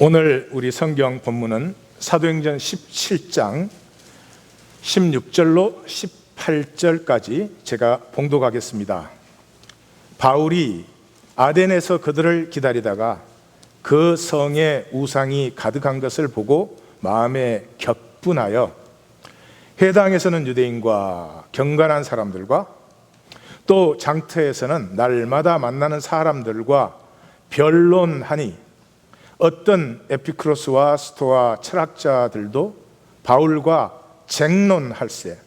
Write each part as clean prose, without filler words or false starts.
오늘 우리 성경 본문은 사도행전 17장 16절로 18절까지 제가 봉독하겠습니다. 바울이 아덴에서 그들을 기다리다가 그 성에 우상이 가득한 것을 보고 마음에 격분하여 회당에서는 유대인과 경건한 사람들과 또 장터에서는 날마다 만나는 사람들과 변론하니 어떤 에피크로스와 스토아 철학자들도 바울과 쟁론할세.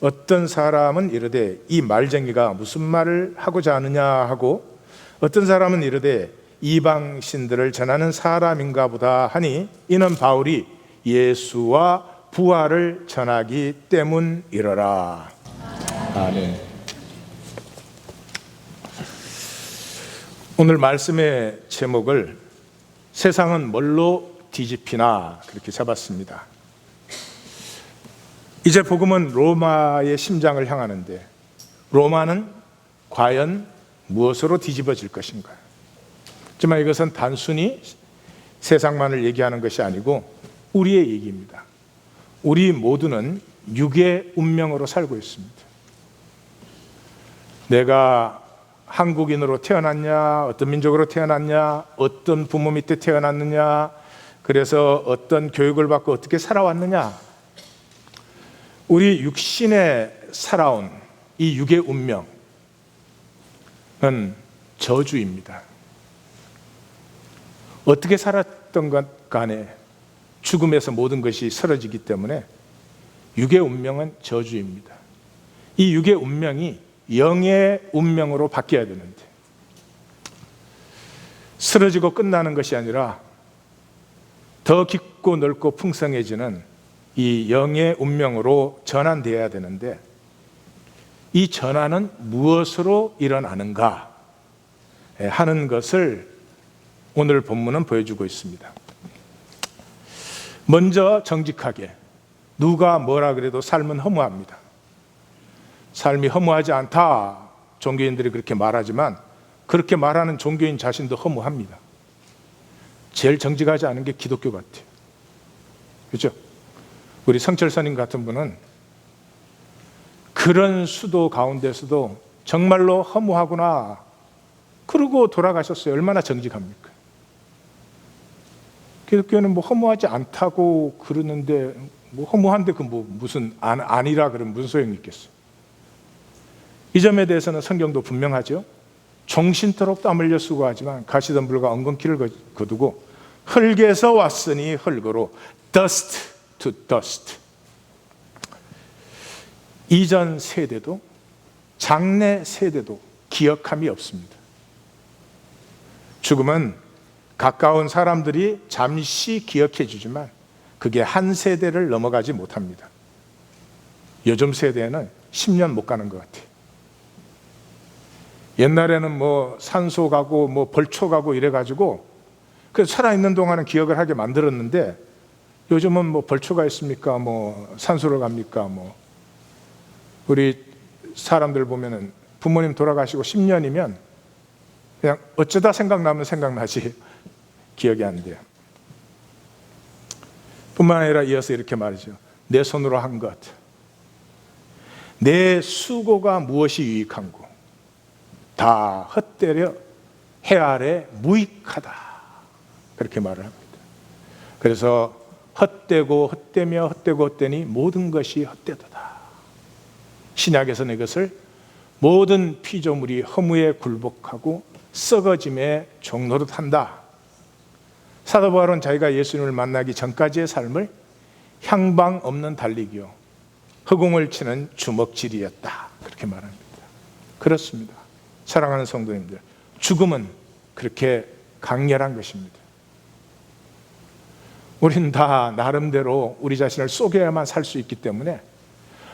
어떤 사람은 이르되 이 말쟁이가 무슨 말을 하고자 하느냐 하고, 어떤 사람은 이르되 이방 신들을 전하는 사람인가 보다 하니, 이는 바울이 예수와 부활을 전하기 때문이러라. 아멘. 오늘 말씀의 제목을 세상은 뭘로 뒤집히나 그렇게 잡았습니다. 이제 복음은 로마의 심장을 향하는데, 로마는 과연 무엇으로 뒤집어질 것인가? 하지만 이것은 단순히 세상만을 얘기하는 것이 아니고 우리의 얘기입니다. 우리 모두는 육의 운명으로 살고 있습니다. 내가 한국인으로 태어났냐, 어떤 민족으로 태어났냐, 어떤 부모 밑에 태어났느냐, 그래서 어떤 교육을 받고 어떻게 살아왔느냐, 우리 육신에 살아온 이 육의 운명은 저주입니다. 어떻게 살았던 것 간에 죽음에서 모든 것이 사라지기 때문에 육의 운명은 저주입니다. 이 육의 운명이 영의 운명으로 바뀌어야 되는데, 쓰러지고 끝나는 것이 아니라 더 깊고 넓고 풍성해지는 이 영의 운명으로 전환되어야 되는데, 이 전환은 무엇으로 일어나는가 하는 것을 오늘 본문은 보여주고 있습니다. 먼저 정직하게, 누가 뭐라 그래도 삶은 허무합니다. 삶이 허무하지 않다, 종교인들이 그렇게 말하지만 그렇게 말하는 종교인 자신도 허무합니다. 제일 정직하지 않은 게 기독교 같아요. 그렇죠? 우리 성철사님 같은 분은 그런 수도 가운데서도 정말로 허무하구나 그러고 돌아가셨어요. 얼마나 정직합니까? 기독교는 뭐 허무하지 않다고 그러는데, 뭐 허무한데 그 뭐 무슨 아니라 그러면 무슨 소용이 있겠어요? 이 점에 대해서는 성경도 분명하죠. 종신토록 땀 흘려 수고하지만 가시던 불과 엉겅퀴를 거두고 흙에서 왔으니 흙으로, dust to dust. 이전 세대도 장래 세대도 기억함이 없습니다. 죽음은 가까운 사람들이 잠시 기억해 주지만 그게 한 세대를 넘어가지 못합니다. 요즘 세대는 10년 못 가는 것 같아요. 옛날에는 뭐 산소 가고 뭐 벌초 가고 이래가지고 그 살아있는 동안은 기억을 하게 만들었는데, 요즘은 뭐 벌초가 있습니까? 뭐 산소를 갑니까? 뭐 우리 사람들 보면은 부모님 돌아가시고 10년이면 그냥 어쩌다 생각나면 생각나지 기억이 안 돼요. 뿐만 아니라 이어서 이렇게 말이죠. 내 손으로 한 것, 내 수고가 무엇이 유익한고 다 헛되려 해 아래 무익하다, 그렇게 말을 합니다. 그래서 헛되고 헛되며 헛되고 헛되니 모든 것이 헛되도다. 신약에서는 이것을 모든 피조물이 허무에 굴복하고 썩어짐의 종노릇한다. 사도 바울은 자기가 예수님을 만나기 전까지의 삶을 향방 없는 달리기요, 허공을 치는 주먹질이었다, 그렇게 말합니다. 그렇습니다. 사랑하는 성도님들, 죽음은 그렇게 강렬한 것입니다. 우린 다 나름대로 우리 자신을 속여야만 살 수 있기 때문에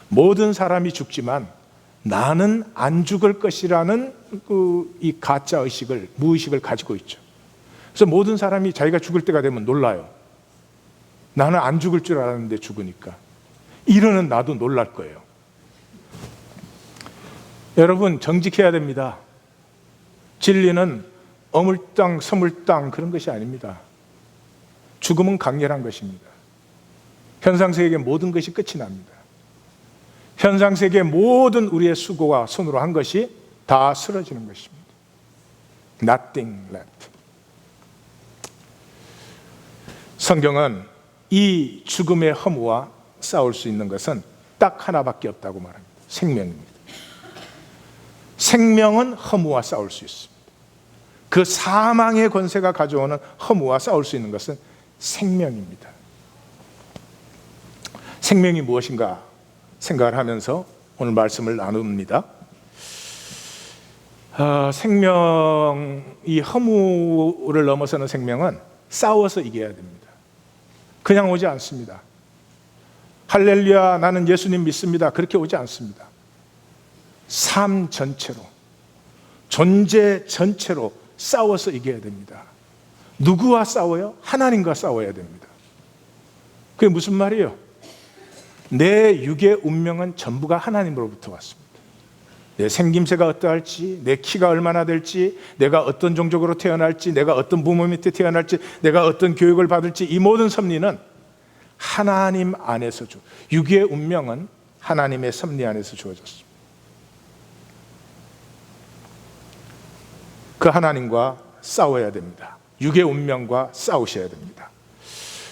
모든 사람이 죽지만 나는 안 죽을 것이라는 이 가짜 의식을, 무의식을 가지고 있죠. 그래서 모든 사람이 자기가 죽을 때가 되면 놀라요. 나는 안 죽을 줄 알았는데 죽으니까. 이러는 나도 놀랄 거예요. 여러분, 정직해야 됩니다. 진리는 어물땅 서물땅 그런 것이 아닙니다. 죽음은 강렬한 것입니다. 현상세계의 모든 것이 끝이 납니다. 현상세계의 모든 우리의 수고와 손으로 한 것이 다 쓰러지는 것입니다. Nothing left. 성경은 이 죽음의 허무와 싸울 수 있는 것은 딱 하나밖에 없다고 말합니다. 생명입니다. 생명은 허무와 싸울 수 있습니다. 그 사망의 권세가 가져오는 허무와 싸울 수 있는 것은 생명입니다. 생명이 무엇인가 생각을 하면서 오늘 말씀을 나눕니다. 이 허무를 넘어서는 생명은 싸워서 이겨야 됩니다. 그냥 오지 않습니다. 할렐루야, 나는 예수님 믿습니다. 그렇게 오지 않습니다. 삶 전체로, 존재 전체로 싸워서 이겨야 됩니다. 누구와 싸워요? 하나님과 싸워야 됩니다. 그게 무슨 말이에요? 내 육의 운명은 전부가 하나님으로부터 왔습니다. 내 생김새가 어떠할지, 내 키가 얼마나 될지, 내가 어떤 종족으로 태어날지, 내가 어떤 부모 밑에 태어날지, 내가 어떤 교육을 받을지, 이 모든 섭리는 하나님 안에서 육의 운명은 하나님의 섭리 안에서 주어졌습니다. 그 하나님과 싸워야 됩니다. 육의 운명과 싸우셔야 됩니다.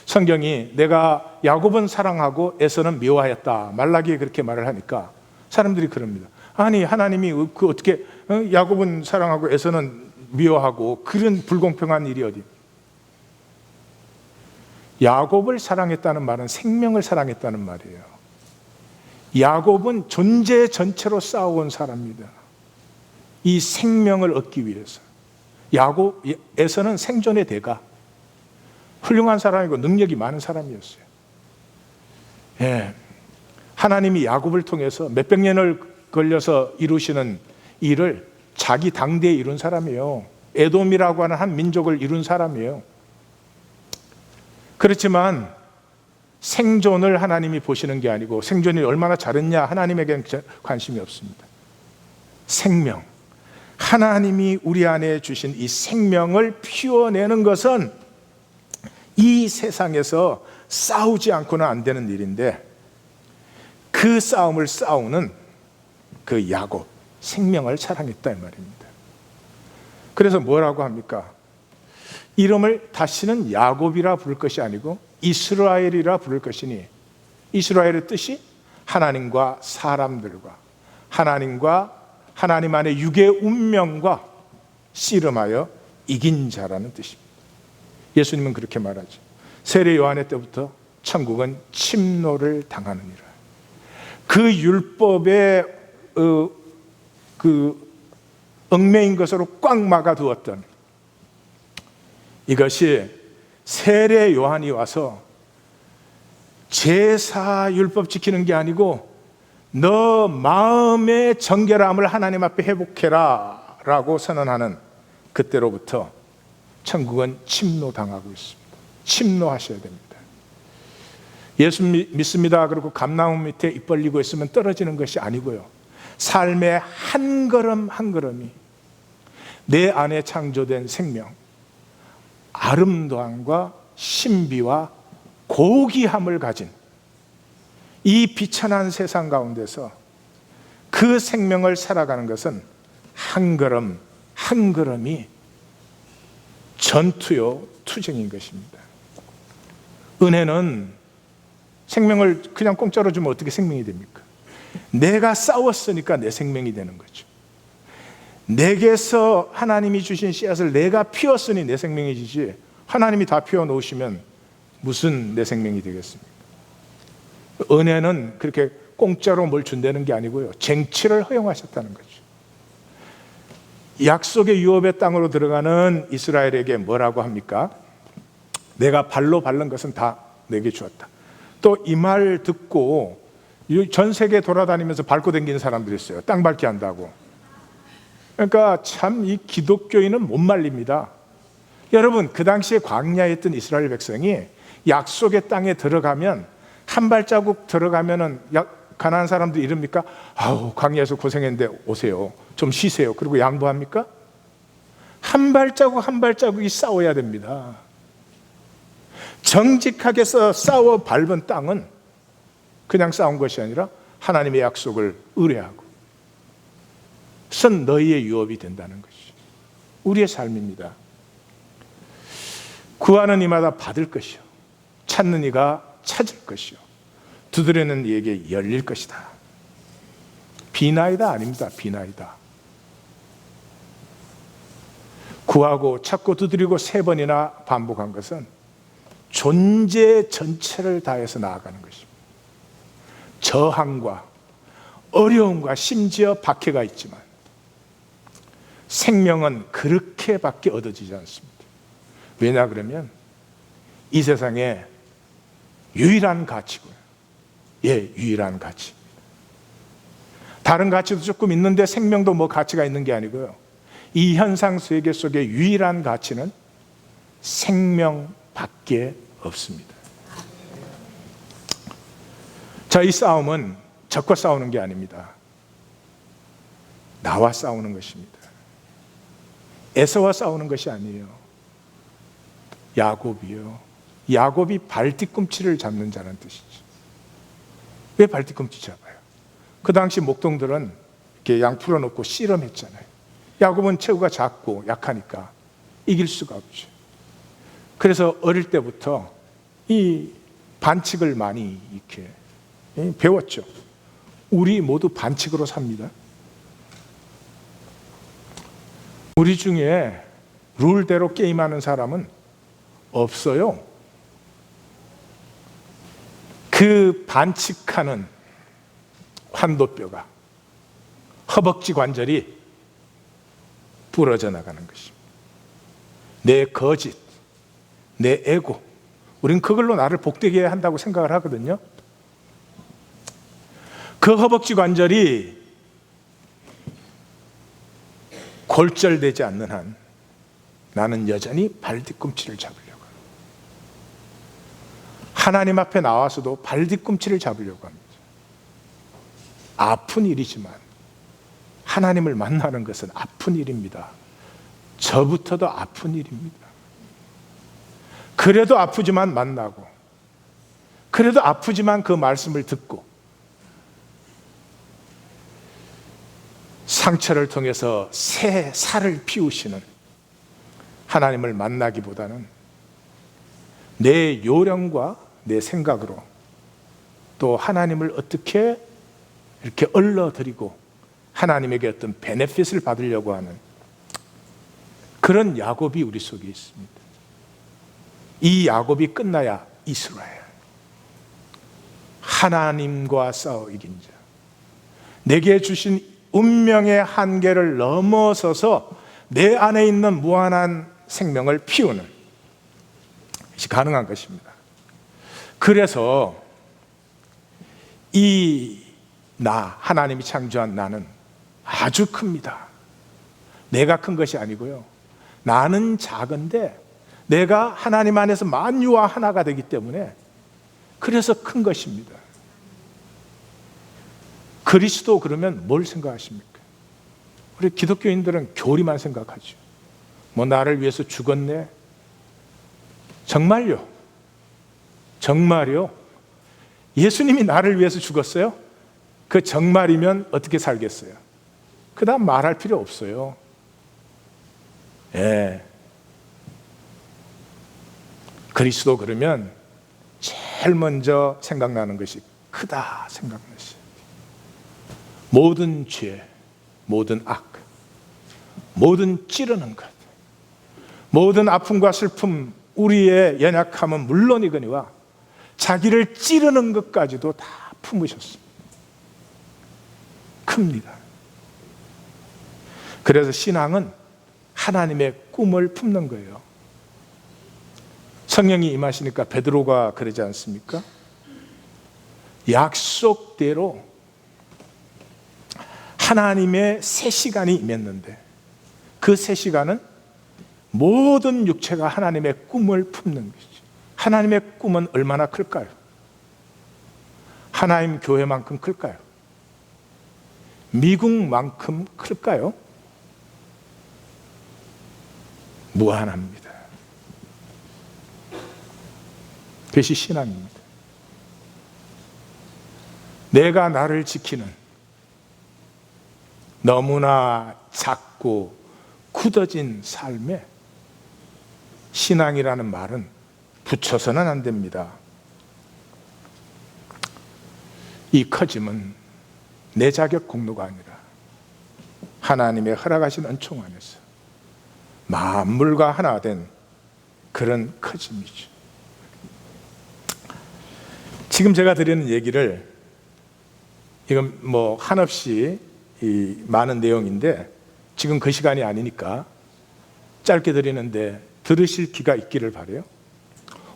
성경이 내가 야곱은 사랑하고 에서는 미워하였다, 말라기에 그렇게 말을 하니까 사람들이 그럽니다. 아니, 하나님이 어떻게 야곱은 사랑하고 에서는 미워하고, 그런 불공평한 일이 어디? 야곱을 사랑했다는 말은 생명을 사랑했다는 말이에요. 야곱은 존재 전체로 싸워온 사람입니다. 이 생명을 얻기 위해서. 야곱에서는 생존의 대가, 훌륭한 사람이고 능력이 많은 사람이었어요. 예. 하나님이 야곱을 통해서 몇백 년을 걸려서 이루시는 일을 자기 당대에 이룬 사람이에요. 에돔이라고 하는 한 민족을 이룬 사람이에요. 그렇지만 생존을 하나님이 보시는 게 아니고, 생존이 얼마나 잘했냐 하나님에게는 관심이 없습니다. 생명, 하나님이 우리 안에 주신 이 생명을 피워내는 것은 이 세상에서 싸우지 않고는 안 되는 일인데, 그 싸움을 싸우는 그 야곱, 생명을 사랑했다 이 말입니다. 그래서 뭐라고 합니까? 이름을 다시는 야곱이라 부를 것이 아니고 이스라엘이라 부를 것이니, 이스라엘의 뜻이 하나님과 사람들과, 하나님과 하나님 안에 육의 운명과 씨름하여 이긴 자라는 뜻입니다. 예수님은 그렇게 말하죠. 세례 요한의 때부터 천국은 침노를 당하느니라. 그 율법의 얽매인 것으로 꽉 막아두었던 이것이 세례 요한이 와서 제사 율법 지키는 게 아니고 너 마음의 정결함을 하나님 앞에 회복해라 라고 선언하는 그때로부터 천국은 침노당하고 있습니다. 침노하셔야 됩니다. 예수 믿습니다 그리고 감나무 밑에 입 벌리고 있으면 떨어지는 것이 아니고요, 삶의 한 걸음 한 걸음이 내 안에 창조된 생명, 아름다움과 신비와 고귀함을 가진 이 비천한 세상 가운데서 그 생명을 살아가는 것은 한 걸음 한 걸음이 전투요 투쟁인 것입니다. 은혜는 생명을 그냥 공짜로 주면 어떻게 생명이 됩니까? 내가 싸웠으니까 내 생명이 되는 거죠. 내게서 하나님이 주신 씨앗을 내가 피웠으니 내 생명이지, 하나님이 다 피워놓으시면 무슨 내 생명이 되겠습니까? 은혜는 그렇게 공짜로 뭘 준다는 게 아니고요, 쟁취를 허용하셨다는 거죠. 약속의 유업의 땅으로 들어가는 이스라엘에게 뭐라고 합니까? 내가 발로 밟는 것은 다 내게 주었다. 또 이 말 듣고 전 세계 돌아다니면서 밟고 다니는 사람들이 있어요. 땅 밟기 한다고. 그러니까 참 이 기독교인은 못 말립니다. 여러분, 그 당시에 광야에 있던 이스라엘 백성이 약속의 땅에 들어가면, 한 발자국 들어가면은 가나안 사람들이 이럽니까? 아우, 광야에서 고생했는데 오세요, 좀 쉬세요. 그리고 양보합니까? 한 발자국 한 발자국이 싸워야 됩니다. 정직하게 싸워 밟은 땅은 그냥 싸운 것이 아니라 하나님의 약속을 의뢰하고 선 너희의 유업이 된다는 것이 우리의 삶입니다. 구하는 이마다 받을 것이요 찾는 이가 찾을 것이요 두드리는 이에게 열릴 것이다. 비나이다 아닙니다. 비나이다. 구하고 찾고 두드리고 3번이나 반복한 것은 존재 전체를 다해서 나아가는 것입니다. 저항과 어려움과 심지어 박해가 있지만 생명은 그렇게밖에 얻어지지 않습니다. 왜냐 그러면 이 세상에 유일한 가치고요. 유일한 가치. 다른 가치도 조금 있는데 생명도 뭐 가치가 있는 게 아니고요. 이 현상 세계 속의 유일한 가치는 생명밖에 없습니다. 자, 이 싸움은 적과 싸우는 게 아닙니다. 나와 싸우는 것입니다. 에서와 싸우는 것이 아니에요. 야곱이요. 야곱이 발뒤꿈치를 잡는 자라는 뜻이죠. 왜 발뒤꿈치 잡아요? 그 당시 목동들은 이렇게 양 풀어놓고 씨름했잖아요. 야곱은 체구가 작고 약하니까 이길 수가 없죠. 그래서 어릴 때부터 이 반칙을 많이 이렇게 배웠죠. 우리 모두 반칙으로 삽니다. 우리 중에 룰대로 게임하는 사람은 없어요. 그 반칙하는 환도뼈가 허벅지 관절이 부러져 나가는 것입니다. 내 거짓, 내 에고, 우린 그걸로 나를 복되게 한다고 생각을 하거든요. 그 허벅지 관절이 골절되지 않는 한 나는 여전히 발뒤꿈치를 잡으려고 합니다. 하나님 앞에 나와서도 발뒤꿈치를 잡으려고 합니다. 아픈 일이지만 하나님을 만나는 것은 아픈 일입니다. 저부터도 아픈 일입니다. 그래도 아프지만 만나고, 그래도 아프지만 그 말씀을 듣고, 상처를 통해서 새 살을 피우시는 하나님을 만나기보다는 내 요령과 내 생각으로 또 하나님을 어떻게 이렇게 얼러드리고 하나님에게 어떤 베네핏을 받으려고 하는 그런 야곱이 우리 속에 있습니다. 이 야곱이 끝나야 이스라엘, 하나님과 싸워 이긴 자, 내게 주신 운명의 한계를 넘어서서 내 안에 있는 무한한 생명을 피우는 것이 가능한 것입니다. 그래서 하나님이 창조한 나는 아주 큽니다. 내가 큰 것이 아니고요. 나는 작은데 내가 하나님 안에서 만유와 하나가 되기 때문에 그래서 큰 것입니다. 그리스도 그러면 뭘 생각하십니까? 우리 기독교인들은 교리만 생각하죠. 뭐 나를 위해서 죽었네? 정말요? 정말요? 예수님이 나를 위해서 죽었어요? 그 정말이면 어떻게 살겠어요? 그 다음 말할 필요 없어요. 그리스도 그러면 제일 먼저 생각나는 것이 크다 생각나시. 모든 죄, 모든 악, 모든 찌르는 것, 모든 아픔과 슬픔, 우리의 연약함은 물론이거니와 자기를 찌르는 것까지도 다 품으셨습니다. 큽니다. 그래서 신앙은 하나님의 꿈을 품는 거예요. 성령이 임하시니까 베드로가 그러지 않습니까? 약속대로 하나님의 새 시간이 임했는데 그 새 시간은 모든 육체가 하나님의 꿈을 품는 것이죠. 하나님의 꿈은 얼마나 클까요? 하나님 교회만큼 클까요? 미국만큼 클까요? 무한합니다. 그것이 신앙입니다. 내가 나를 지키는 너무나 작고 굳어진 삶에 신앙이라는 말은 붙여서는 안 됩니다. 이 커짐은 내 자격 공로가 아니라 하나님의 허락하신 은총 안에서 만물과 하나 된 그런 커짐이죠. 지금 제가 드리는 얘기를, 이건 뭐 한없이 많은 내용인데 지금 그 시간이 아니니까 짧게 드리는데 들으실 귀가 있기를 바라요.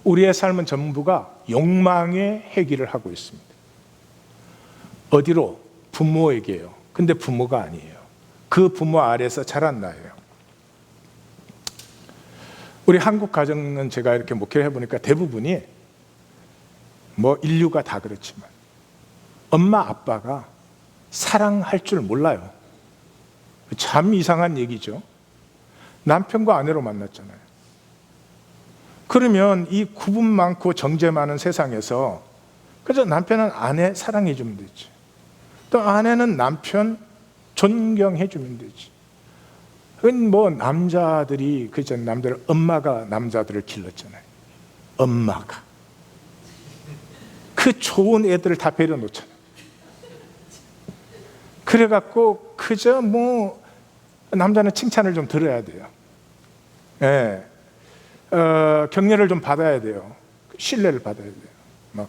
우리의 삶은 전부가 욕망의 회귀를 하고 있습니다. 어디로? 부모에게요. 근데 부모가 아니에요. 그 부모 아래에서 자란 나예요. 우리 한국 가정은 제가 이렇게 목회를 해보니까 대부분이 뭐 인류가 다 그렇지만 엄마 아빠가 사랑할 줄 몰라요. 참 이상한 얘기죠. 남편과 아내로 만났잖아요. 그러면 이 구분 많고 정제 많은 세상에서 그저 남편은 아내 사랑해 주면 되지, 또 아내는 남편 존경해 주면 되지. 그건 뭐 남자들이, 그죠, 남자들, 엄마가 남자들을 길렀잖아요. 엄마가 그 좋은 애들을 다 배려 놓잖아요. 그래갖고 그저 뭐 남자는 칭찬을 좀 들어야 돼요. 예. 격려를 좀 받아야 돼요. 신뢰를 받아야 돼요. 막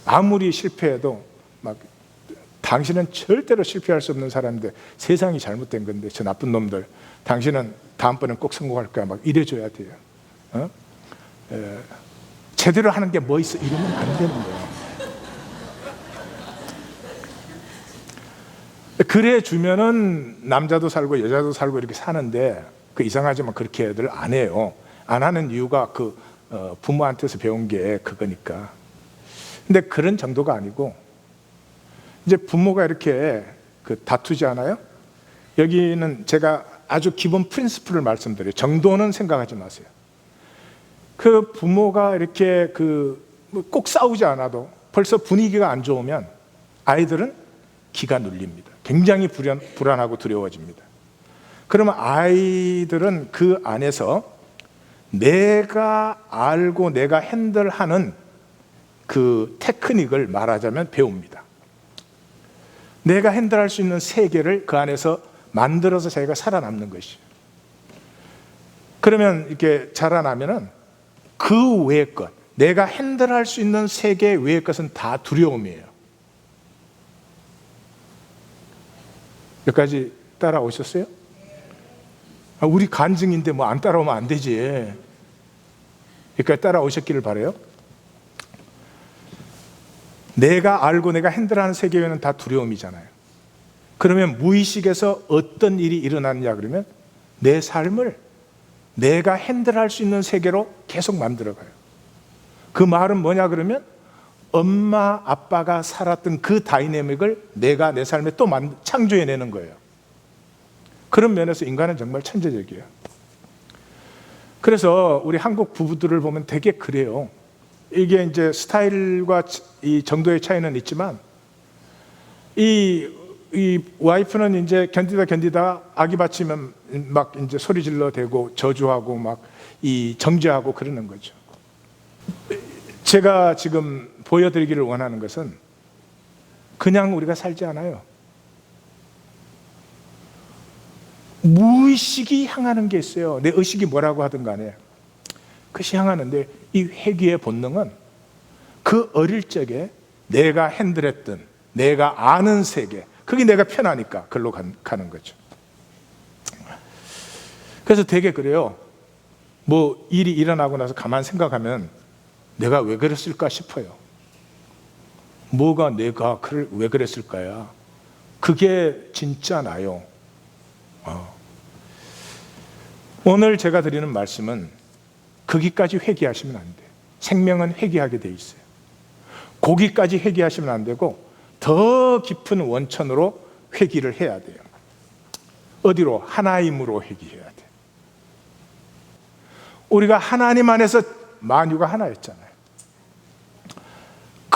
아무리 실패해도 막 당신은 절대로 실패할 수 없는 사람인데 세상이 잘못된 건데 저 나쁜 놈들, 당신은 다음번엔 꼭 성공할 거야, 막 이래줘야 돼요. 제대로 하는 게 뭐 있어, 이러면 안 되는 거예요. 그래 주면은 남자도 살고 여자도 살고 이렇게 사는데, 그 이상하지만 그렇게 애들 안 해요. 안 하는 이유가 그 부모한테서 배운 게 그거니까. 근데 그런 정도가 아니고, 이제 부모가 이렇게 그 다투지 않아요? 여기는 제가 아주 기본 프린시플을 말씀드려요. 정도는 생각하지 마세요. 그 부모가 이렇게 꼭 싸우지 않아도 벌써 분위기가 안 좋으면 아이들은 기가 눌립니다. 굉장히 불안하고 두려워집니다. 그러면 아이들은 그 안에서 내가 알고 내가 핸들하는 그 테크닉을 말하자면 배웁니다. 내가 핸들할 수 있는 세계를 그 안에서 만들어서 자기가 살아남는 것이에요. 그러면 이렇게 자라나면은 그 외의 것, 내가 핸들할 수 있는 세계 외의 것은 다 두려움이에요. 여기까지 따라오셨어요? 우리 간증인데 뭐 안 따라오면 안 되지. 여기까지 따라오셨기를 바라요. 내가 알고 내가 핸들하는 세계 외에는 다 두려움이잖아요. 그러면 무의식에서 어떤 일이 일어나느냐 그러면 내 삶을 내가 핸들할 수 있는 세계로 계속 만들어가요. 그 말은 뭐냐 그러면 엄마 아빠가 살았던 그 다이내믹을 내가 내 삶에 또 창조해내는 거예요. 그런 면에서 인간은 정말 천재적이에요. 그래서 우리 한국 부부들을 보면 되게 그래요. 이게 이제 스타일과 이 정도의 차이는 있지만 이 와이프는 이제 견디다 아기 받치면 막 이제 소리 질러 대고 저주하고 막 이 정죄하고 그러는 거죠. 제가 지금 보여드리기를 원하는 것은 그냥 우리가 살지 않아요. 무의식이 향하는 게 있어요. 내 의식이 뭐라고 하든 간에 그것이 향하는데, 이 회귀의 본능은 그 어릴 적에 내가 핸들했던 내가 아는 세계, 그게 내가 편하니까 그걸로 가는 거죠. 그래서 되게 그래요. 뭐 일이 일어나고 나서 가만 생각하면 내가 왜 그랬을까 싶어요. 뭐가 내가 왜 그랬을까야. 그게 진짜 나요. 오늘 제가 드리는 말씀은 거기까지 회개하시면 안 돼요. 생명은 회개하게 돼 있어요. 거기까지 회개하시면 안 되고 더 깊은 원천으로 회개를 해야 돼요. 어디로? 하나임으로 회개해야 돼요. 우리가 하나님 안에서 만유가 하나였잖아요.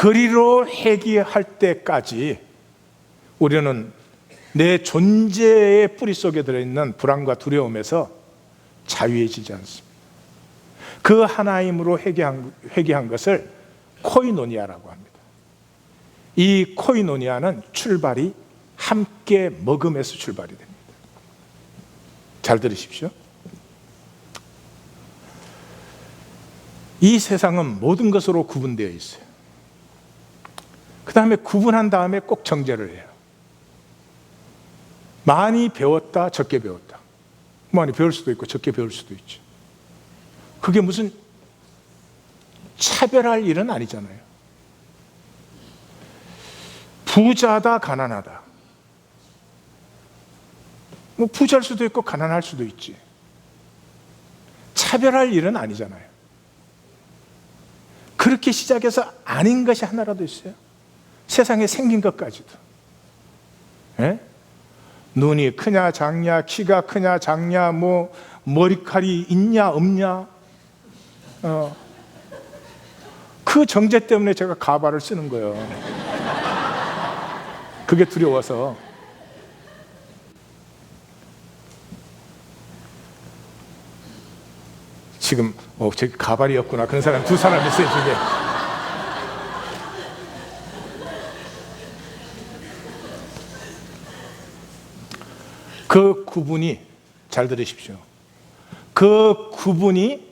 그리로 회개할 때까지 우리는 내 존재의 뿌리 속에 들어있는 불안과 두려움에서 자유해지지 않습니다. 그 하나님으로 회개한 것을 코이노니아라고 합니다. 이 코이노니아는 출발이 함께 먹음에서 출발이 됩니다. 잘 들으십시오. 이 세상은 모든 것으로 구분되어 있어요. 그 다음에 구분한 다음에 꼭 정제를 해요. 많이 배웠다, 적게 배웠다. 많이 배울 수도 있고 적게 배울 수도 있죠. 그게 무슨 차별할 일은 아니잖아요. 부자다, 가난하다. 뭐 부자일 수도 있고 가난할 수도 있지. 차별할 일은 아니잖아요. 그렇게 시작해서 아닌 것이 하나라도 있어요? 세상에 생긴 것까지도. 예? 눈이 크냐 작냐, 키가 크냐 작냐, 뭐 머리칼이 있냐 없냐, 그 정제 때문에 제가 가발을 쓰는 거예요. 그게 두려워서. 지금 저기 가발이었구나 그런 사람 두 사람 있어요. 중에 그 구분이, 잘 들으십시오, 그 구분이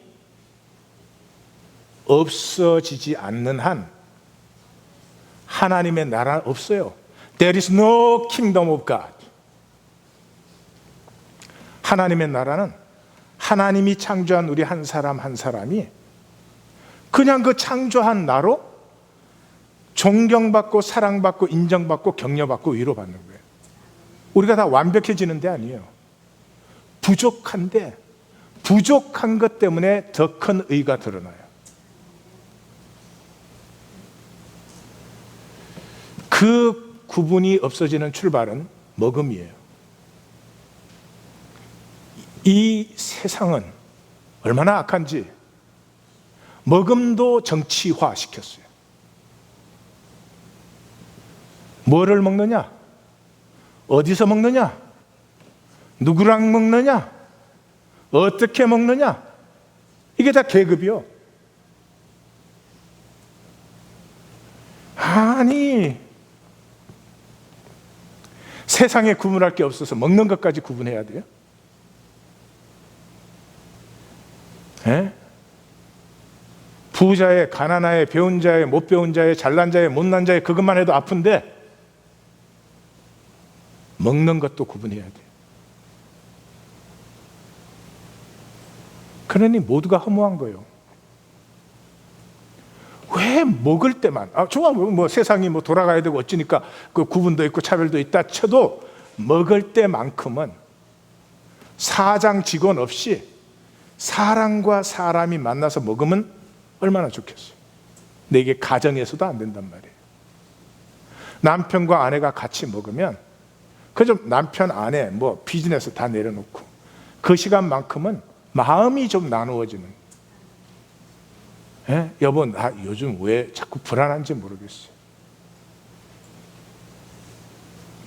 없어지지 않는 한 하나님의 나라는 없어요. There is no kingdom of God. 하나님의 나라는 하나님이 창조한 우리 한 사람 한 사람이 그냥 그 창조한 나로 존경받고 사랑받고 인정받고 격려받고 위로받는 거예요. 우리가 다 완벽해지는 데 아니에요. 부족한데 부족한 것 때문에 더 큰 의가 드러나요. 그 구분이 없어지는 출발은 먹음이에요. 이 세상은 얼마나 악한지 먹음도 정치화 시켰어요. 뭐를 먹느냐? 어디서 먹느냐? 누구랑 먹느냐? 어떻게 먹느냐? 이게 다 계급이요. 아니, 세상에 구분할 게 없어서 먹는 것까지 구분해야 돼요? 에? 부자의, 가난하의, 배운 자의, 못 배운 자의, 잘난 자의, 못난 자의, 그것만 해도 아픈데 먹는 것도 구분해야 돼요. 그러니 모두가 허무한 거예요. 왜 먹을 때만, 좋아, 뭐 세상이 뭐 돌아가야 되고 어찌니까 그 구분도 있고 차별도 있다 쳐도 먹을 때만큼은 사장 직원 없이 사람과 사람이 만나서 먹으면 얼마나 좋겠어요. 근데 이게 가정에서도 안 된단 말이에요. 남편과 아내가 같이 먹으면 그저 남편 아내 뭐 비즈니스 다 내려놓고 그 시간만큼은 마음이 좀 나누어지는. 예? 여보, 나 요즘 왜 자꾸 불안한지 모르겠어요.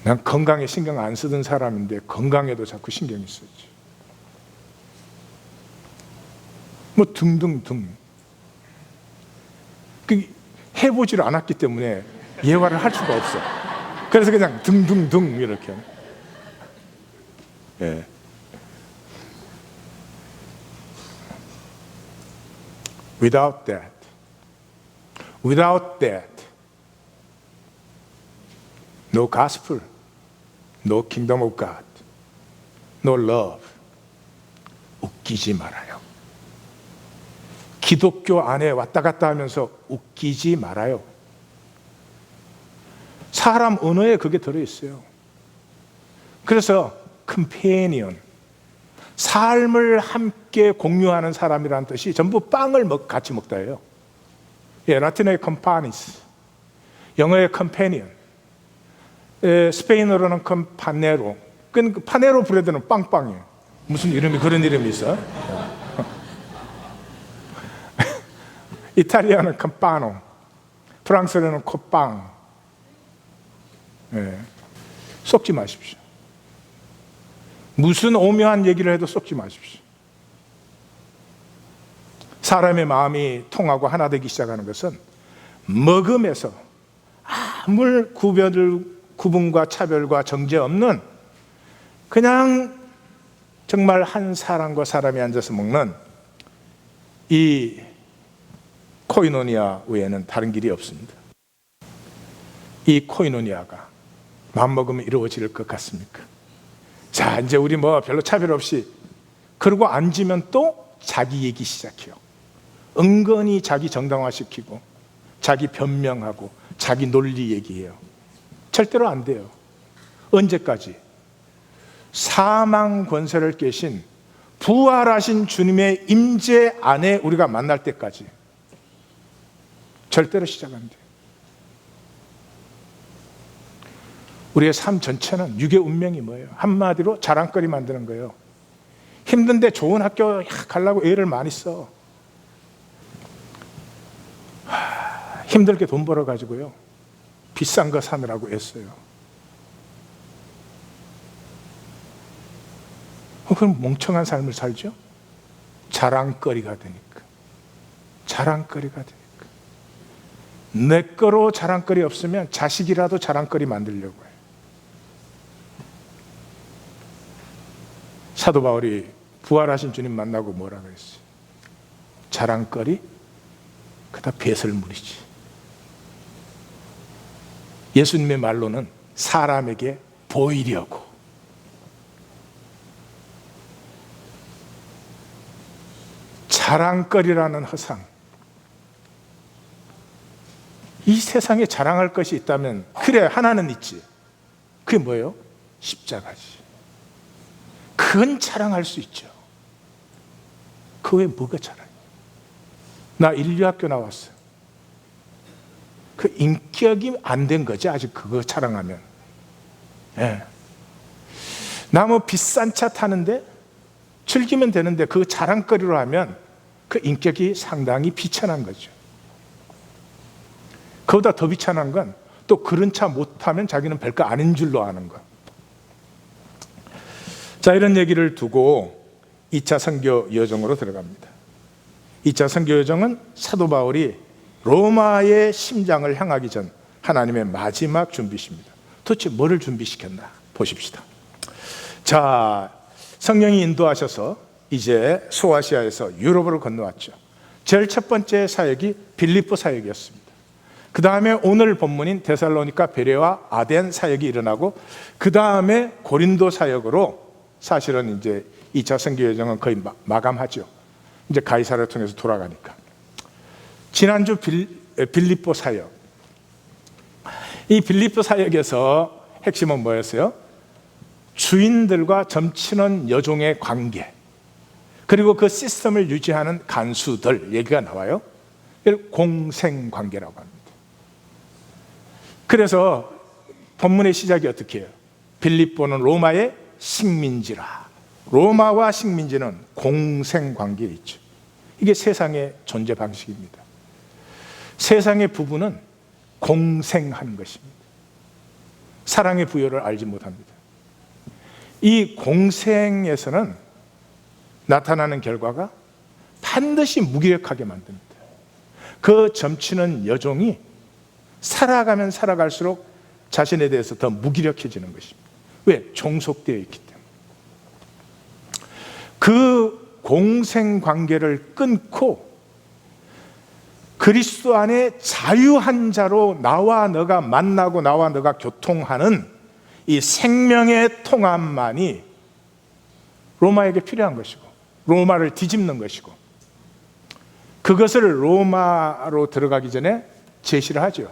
난 건강에 신경 안 쓰던 사람인데 건강에도 자꾸 신경이 쓰지. 뭐 등등등. 해보지를 않았기 때문에 예화를 할 수가 없어. 그래서 그냥 등등등 이렇게. 예. Without that, no gospel, no kingdom of God, no love. 웃기지 말아요. 기독교 안에 왔다 갔다 하면서 웃기지 말아요. 사람 언어에 그게 들어있어요. 그래서 companion, 삶을 함께 공유하는 사람이라는 뜻이 전부 빵을 같이 먹다예요. 예, 라틴어의 companis, 영어의 companion, 스페인어로는 compane로. 그 파네로 브레드는 빵빵이에요. 무슨 이름이 그런 이름이 있어? 이탈리아는 campano, 프랑스어로는 콧빵. 예. 속지 마십시오. 무슨 오묘한 얘기를 해도 속지 마십시오. 사람의 마음이 통하고 하나 되기 시작하는 것은 먹음에서 아무 구분과 차별과 정죄 없는 그냥 정말 한 사람과 사람이 앉아서 먹는 이 코이노니아 외에는 다른 길이 없습니다. 이 코이노니아가 마음먹으면 이루어질 것 같습니까? 자, 이제 우리 뭐 별로 차별 없이 그러고 앉으면 또 자기 얘기 시작해요. 은근히 자기 정당화시키고 자기 변명하고 자기 논리 얘기해요. 절대로 안 돼요. 언제까지? 사망 권세를 깨신 부활하신 주님의 임재 안에 우리가 만날 때까지 절대로 시작 안 돼요. 우리의 삶 전체는 육의 운명이 뭐예요? 한마디로 자랑거리 만드는 거예요. 힘든데 좋은 학교 가려고 애를 많이 써. 힘들게 돈 벌어가지고요, 비싼 거 사느라고 애써요. 그럼 멍청한 삶을 살죠? 자랑거리가 되니까. 자랑거리가 되니까. 내 거로 자랑거리 없으면 자식이라도 자랑거리 만들려고 해요. 사도 바울이 부활하신 주님 만나고 뭐라 그랬어요? 자랑거리? 그다 배설물이지. 예수님의 말로는 사람에게 보이려고. 자랑거리라는 허상. 이 세상에 자랑할 것이 있다면 그래, 하나는 있지. 그게 뭐예요? 십자가지. 그건 자랑할 수 있죠. 그 외에 뭐가 자랑이야? 나 인류학교 나왔어. 그 인격이 안 된 거지, 아직 그거 자랑하면. 예. 나 뭐 비싼 차 타는데 즐기면 되는데 그거 자랑거리로 하면 그 인격이 상당히 비천한 거죠. 그보다 더 비천한 건 또 그런 차 못 타면 자기는 별거 아닌 줄로 아는 거. 자, 이런 얘기를 두고 2차 선교 여정으로 들어갑니다. 2차 선교 여정은 사도 바울이 로마의 심장을 향하기 전 하나님의 마지막 준비십니다. 도대체 뭐를 준비시켰나 보십시다. 자, 성령이 인도하셔서 이제 소아시아에서 유럽으로 건너왔죠. 제일 첫 번째 사역이 빌립보 사역이었습니다. 그 다음에 오늘 본문인 데살로니가, 베레와 아덴 사역이 일어나고, 그 다음에 고린도 사역으로 사실은 이제 2차 선교 여정은 거의 마감하죠. 이제 가이사를 통해서 돌아가니까. 지난주 빌립보 사역. 이 빌립보 사역에서 핵심은 뭐였어요? 주인들과 점치는 여종의 관계, 그리고 그 시스템을 유지하는 간수들 얘기가 나와요. 이걸 공생관계라고 합니다. 그래서 본문의 시작이 어떻게 해요? 빌립보는 로마의 식민지라. 로마와 식민지는 공생관계에 있죠. 이게 세상의 존재 방식입니다. 세상의 부부는 공생하는 것입니다. 사랑의 부여를 알지 못합니다. 이 공생에서는 나타나는 결과가 반드시 무기력하게 만듭니다. 그 점치는 여종이 살아가면 살아갈수록 자신에 대해서 더 무기력해지는 것입니다. 왜? 종속되어 있기 때문에. 그 공생관계를 끊고 그리스도 안에 자유한 자로 나와 너가 만나고 나와 너가 교통하는 이 생명의 통합만이 로마에게 필요한 것이고, 로마를 뒤집는 것이고, 그것을 로마로 들어가기 전에 제시를 하죠.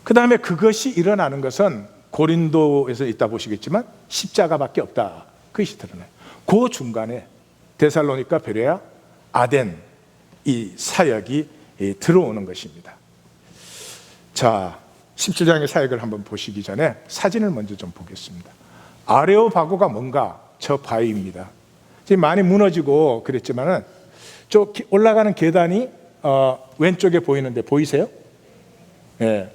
그 다음에 그것이 일어나는 것은 고린도에서 있다 보시겠지만 십자가밖에 없다. 그것이 드러나요. 그 중간에 데살로니가, 베레아, 아덴 이 사역이 들어오는 것입니다. 자, 17장의 사역을 한번 보시기 전에 사진을 먼저 좀 보겠습니다. 아레오바고가 뭔가? 저 바위입니다. 지금 많이 무너지고 그랬지만은 저 올라가는 계단이 왼쪽에 보이는데 보이세요? 예.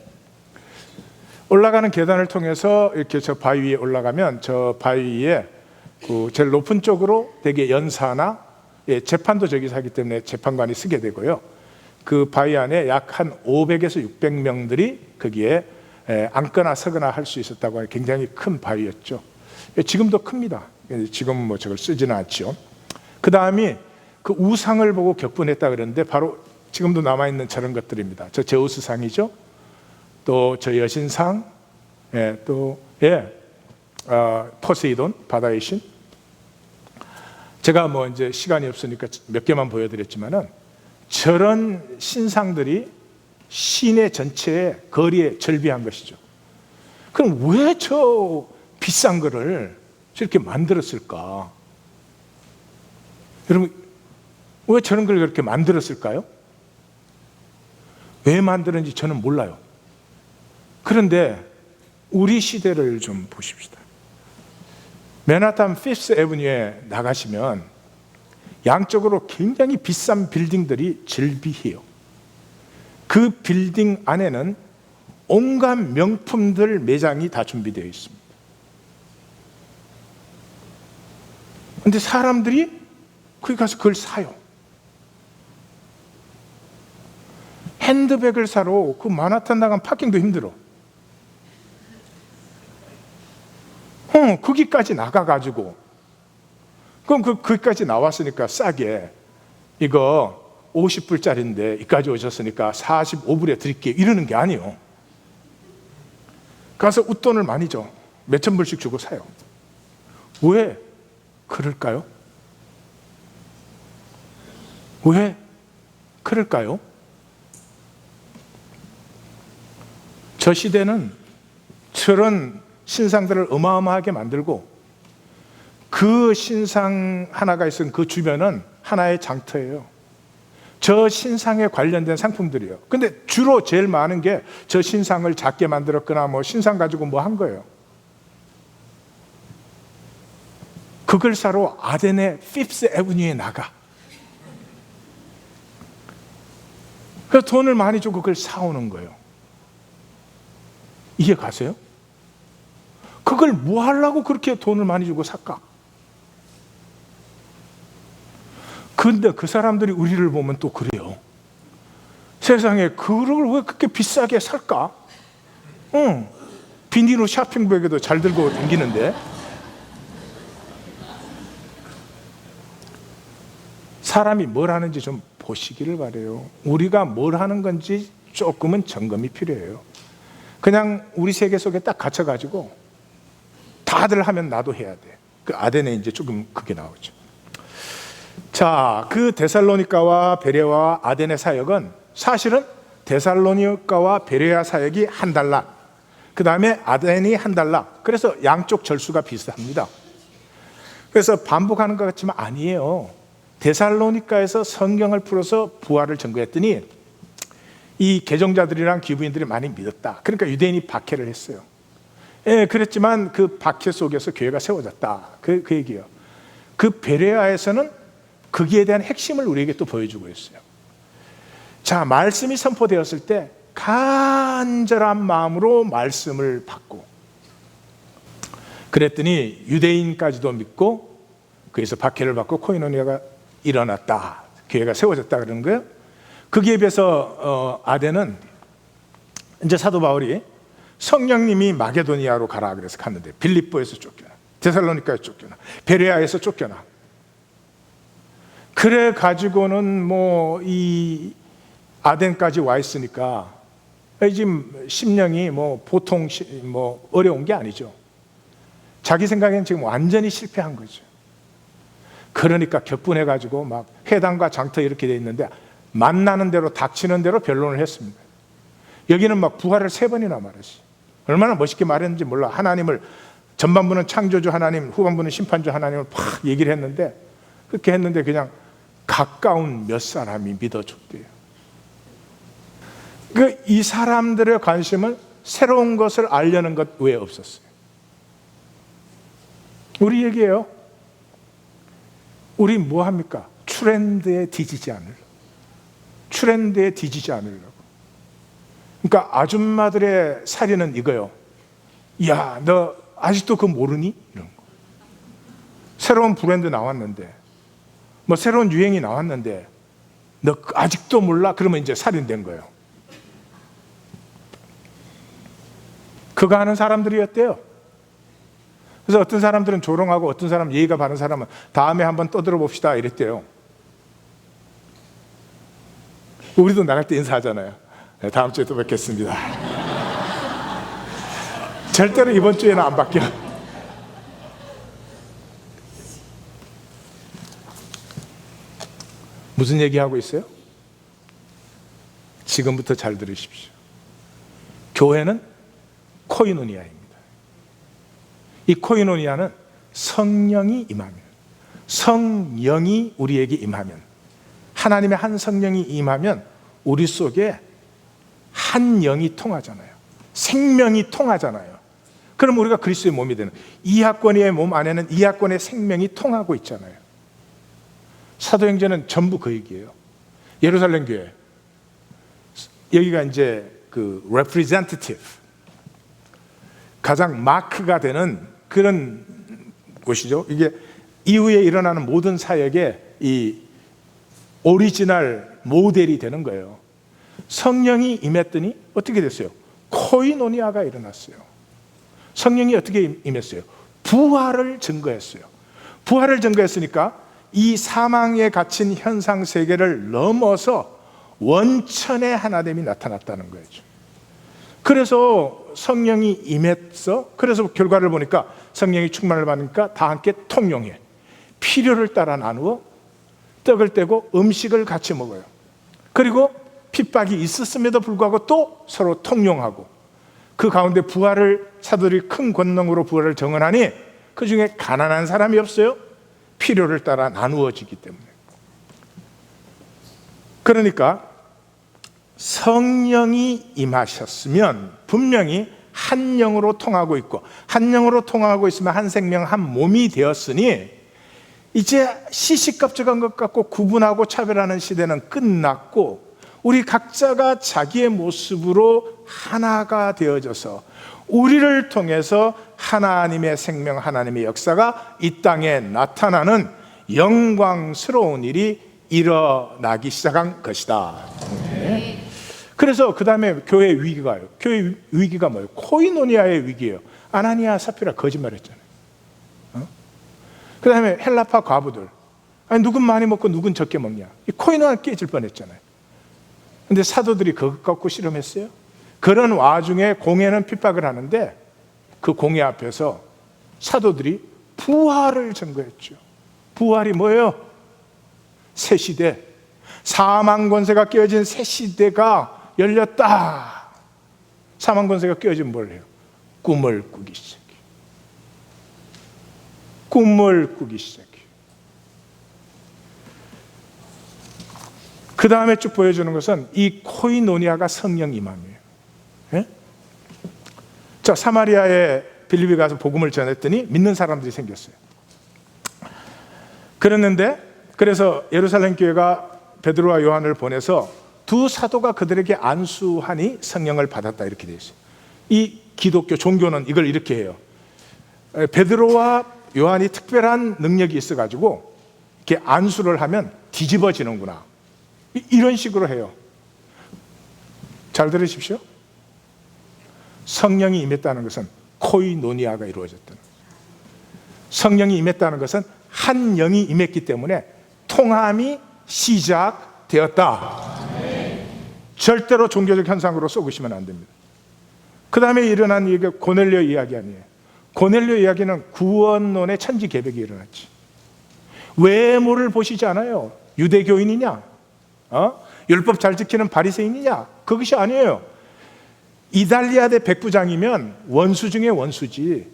올라가는 계단을 통해서 이렇게 저 바위 위에 올라가면 저 바위 위에 그 제일 높은 쪽으로 되게 연사나 재판도 저기서 하기 때문에 재판관이 쓰게 되고요. 그 바위 안에 약 한 500에서 600명들이 거기에 앉거나 서거나 할 수 있었다고 하는 굉장히 큰 바위였죠. 지금도 큽니다. 지금 뭐 저걸 쓰지는 않죠. 그 다음이 그 우상을 보고 격분했다 그랬는데 바로 지금도 남아있는 저런 것들입니다. 저 제우스상이죠. 또 저 여신상, 포세이돈, 바다의 신. 제가 뭐 이제 시간이 없으니까 몇 개만 보여드렸지만은 저런 신상들이 시내 전체에 거리에 절비한 것이죠. 그럼 왜 저 비싼 거를 저렇게 만들었을까? 여러분, 왜 저런 걸 그렇게 만들었을까요? 왜 만드는지 저는 몰라요. 그런데 우리 시대를 좀 보십시다. 맨하탄 피프스 애버뉴에 나가시면 양쪽으로 굉장히 비싼 빌딩들이 즐비해요. 그 빌딩 안에는 온갖 명품들 매장이 다 준비되어 있습니다. 그런데 사람들이 거기 가서 그걸 사요. 핸드백을 사러 그 맨하탄 나가면 파킹도 힘들어. 거기까지 나가가지고 그럼 거기까지 나왔으니까 싸게 이거 50불짜리인데 이까지 오셨으니까 45불에 드릴게요 이러는 게 아니에요. 가서 웃돈을 많이 줘. 몇천 불씩 주고 사요. 왜 그럴까요? 왜 그럴까요? 저 시대는 저런 신상들을 어마어마하게 만들고 그 신상 하나가 있으면 그 주변은 하나의 장터예요. 저 신상에 관련된 상품들이에요. 근데 주로 제일 많은 게 저 신상을 작게 만들었거나 뭐 신상 가지고 뭐 한 거예요. 그걸 사러 아덴의 피프스 애버뉴에 나가. 그래서 돈을 많이 주고 그걸 사오는 거예요. 이해 가세요? 그걸 뭐 하려고 그렇게 돈을 많이 주고 살까? 근데 그 사람들이 우리를 보면 또 그래요. 세상에 그걸 왜 그렇게 비싸게 살까? 비닐로 쇼핑백에도 잘 들고 다니는데. 사람이 뭘 하는지 좀 보시기를 바래요. 우리가 뭘 하는 건지 조금은 점검이 필요해요. 그냥 우리 세계 속에 딱 갇혀가지고 다들 하면 나도 해야 돼. 그 아덴에 이제 조금 그게 나오죠. 자, 그 데살로니가와 베레아와 아덴의 사역은 사실은 데살로니가와 베레아 사역이 한 달락, 그 다음에 아덴이 한 달락. 그래서 양쪽 절수가 비슷합니다. 그래서 반복하는 것 같지만 아니에요. 데살로니가에서 성경을 풀어서 부활을 전거했더니 이 개종자들이랑 기부인들이 많이 믿었다. 그러니까 유대인이 박해를 했어요. 그랬지만 그 박해 속에서 교회가 세워졌다. 그 얘기예요. 그 베레아에서는 거기에 대한 핵심을 우리에게 또 보여주고 있어요. 자, 말씀이 선포되었을 때 간절한 마음으로 말씀을 받고, 그랬더니 유대인까지도 믿고 거기서 박해를 받고 코이노니아가 일어났다. 교회가 세워졌다 그러는 거예요. 거기에 비해서 아덴은 이제 사도 바울이 성령님이 마게도니아로 가라 그래서 갔는데 빌립보에서 쫓겨나, 데살로니가에서 쫓겨나, 베레아에서 쫓겨나. 그래 가지고는 뭐 이 아덴까지 와 있으니까 지금 심령이 뭐 보통 뭐 어려운 게 아니죠. 자기 생각엔 지금 완전히 실패한 거죠. 그러니까 격분해 가지고 막 회당과 장터 이렇게 돼 있는데 만나는 대로 닥치는 대로 변론을 했습니다. 여기는 막 부활을 3번이나 말했어요. 얼마나 멋있게 말했는지 몰라. 하나님을 전반부는 창조주 하나님, 후반부는 심판주 하나님을 팍 얘기를 했는데, 그렇게 했는데 그냥 가까운 몇 사람이 믿어줬대요. 이 사람들의 관심은 새로운 것을 알려는 것 외에 없었어요. 우리 얘기예요. 우리 뭐 합니까? 트렌드에 뒤지지 않을, 트렌드에 뒤지지 않으려고. 그러니까 아줌마들의 살이는 이거요. 야, 너 아직도 그거 모르니? 이런 거. 새로운 브랜드 나왔는데, 뭐 새로운 유행이 나왔는데 너 아직도 몰라? 그러면 이제 살인된 거예요. 그거 하는 사람들이었대요. 그래서 어떤 사람들은 조롱하고 어떤 사람 예의가 바른 사람은 다음에 한번 떠들어 봅시다 이랬대요. 우리도 나갈 때 인사하잖아요. 네, 다음 주에 또 뵙겠습니다. 절대로 이번 주에는 안 바뀌어. 무슨 얘기하고 있어요? 지금부터 잘 들으십시오. 교회는 코이노니아입니다. 이 코이노니아는 성령이 임하면, 성령이 우리에게 임하면, 하나님의 한 성령이 임하면 우리 속에 한 영이 통하잖아요. 생명이 통하잖아요. 그럼 우리가 그리스도의 몸이 되는, 이하권의 몸 안에는 이하권의 생명이 통하고 있잖아요. 사도행전은 전부 그 얘기예요. 예루살렘 교회, 여기가 이제 그 representative, 가장 마크가 되는 그런 곳이죠. 이게 이후에 일어나는 모든 사역의 이 오리지널 모델이 되는 거예요. 성령이 임했더니 어떻게 됐어요? 코이노니아가 일어났어요. 성령이 어떻게 임했어요? 부활을 증거했어요. 부활을 증거했으니까 이 사망에 갇힌 현상 세계를 넘어서 원천의 하나됨이 나타났다는 거죠. 그래서 성령이 임했어. 그래서 결과를 보니까 성령이 충만을 받으니까 다 함께 통용해. 필요를 따라 나누어 떡을 떼고 음식을 같이 먹어요. 그리고 핍박이 있었음에도 불구하고 또 서로 통용하고, 그 가운데 부활을, 사도들이 큰 권능으로 부활을 정언하니 그 중에 가난한 사람이 없어요. 필요를 따라 나누어지기 때문에. 그러니까 성령이 임하셨으면 분명히 한 영으로 통하고 있고, 한 영으로 통하고 있으면 한 생명 한 몸이 되었으니 이제 시시껍적한 것 같고 구분하고 차별하는 시대는 끝났고, 우리 각자가 자기의 모습으로 하나가 되어져서 우리를 통해서 하나님의 생명, 하나님의 역사가 이 땅에 나타나는 영광스러운 일이 일어나기 시작한 것이다. 네. 그래서 그 다음에 교회 위기가요. 교회 위기가 뭐예요? 코이노니아의 위기예요. 아나니아 사피라 거짓말했잖아요. 그 다음에 헬라파 과부들, 아니 누군 많이 먹고 누군 적게 먹냐, 이 코이노니아 깨질 뻔했잖아요. 근데 사도들이 그것 갖고 실험했어요? 그런 와중에 공회는 핍박을 하는데 그 공회 앞에서 사도들이 부활을 증거했죠. 부활이 뭐예요? 새 시대, 사망 권세가 깨어진 새 시대가 열렸다. 사망 권세가 깨어지면 뭘 해요? 꿈을 꾸기 시작해요. 꿈을 꾸기 시작해요. 그 다음에 쭉 보여주는 것은 이 코이노니아가 성령 임함이에요. 예? 자, 사마리아에 빌립이 가서 복음을 전했더니 믿는 사람들이 생겼어요. 그래서 예루살렘 교회가 베드로와 요한을 보내서 두 사도가 그들에게 안수하니 성령을 받았다, 이렇게 되어 있어요. 이 기독교 종교는 이걸 이렇게 해요. 베드로와 요한이 특별한 능력이 있어가지고 이렇게 안수를 하면 뒤집어지는구나, 이런 식으로 해요. 잘 들으십시오. 성령이 임했다는 것은 코이노니아가 이루어졌다는 거예요. 성령이 임했다는 것은 한 영이 임했기 때문에 통함이 시작되었다. 절대로 종교적 현상으로 쏘으시면 안 됩니다. 그 다음에 일어난 얘기가 고넬료 이야기 아니에요. 고넬료 이야기는 구원론의 천지개벽이 일어났지. 외모를 보시지 않아요. 유대교인이냐, 율법 잘 지키는 바리새인이냐, 그것이 아니에요. 이달리아 대 백부장이면 원수 중에 원수지.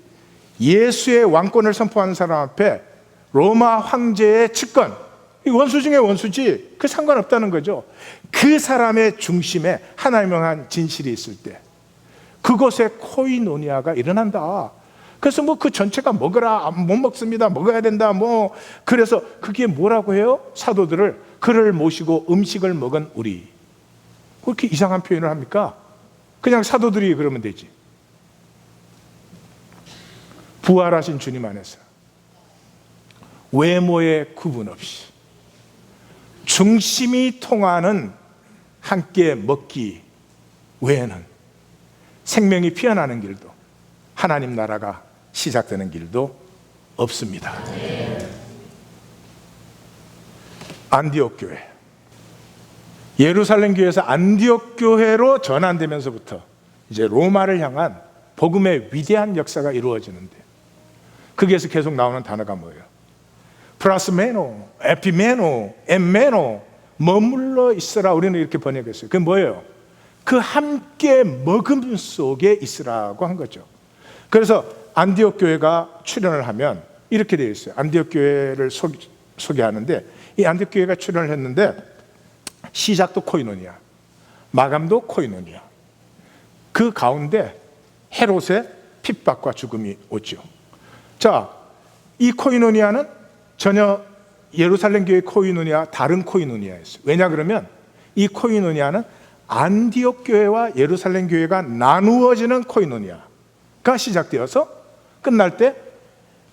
예수의 왕권을 선포하는 사람 앞에 로마 황제의 측권, 이 원수 중에 원수지. 그 상관없다는 거죠. 그 사람의 중심에 하나님의 한 진실이 있을 때 그곳에 코이노니아가 일어난다. 그래서 뭐 그 전체가 먹으라, 못 먹습니다, 먹어야 된다, 뭐. 그래서 그게 뭐라고 해요? 사도들을, 그를 모시고 음식을 먹은 우리, 왜 이렇게 이상한 표현을 합니까? 그냥 사도들이 그러면 되지. 부활하신 주님 안에서 외모에 구분 없이 중심이 통하는 함께 먹기 외에는 생명이 피어나는 길도, 하나님 나라가 시작되는 길도 없습니다. 안디옥 교회, 예루살렘 교회에서 안디옥 교회로 전환되면서부터 이제 로마를 향한 복음의 위대한 역사가 이루어지는데, 거기에서 계속 나오는 단어가 뭐예요? 프라스메노, 에피메노, 엠메노, 머물러 있으라. 우리는 이렇게 번역했어요. 그게 뭐예요? 그 함께 먹음 속에 있으라고 한 거죠. 그래서 안디옥 교회가 출현을 하면 이렇게 되어 있어요. 안디옥 교회를 소개하는데, 이 안디옥 교회가 출현을 했는데 시작도 코이노니아, 마감도 코이노니아. 그 가운데 헤롯의 핍박과 죽음이 오죠. 자, 이 코이노니아는 전혀 예루살렘 교회 코이노니아 다른 코이노니아였어요. 왜냐 그러면 이 코이노니아는 안디옥 교회와 예루살렘 교회가 나누어지는 코이노니아가 시작되어서 끝날 때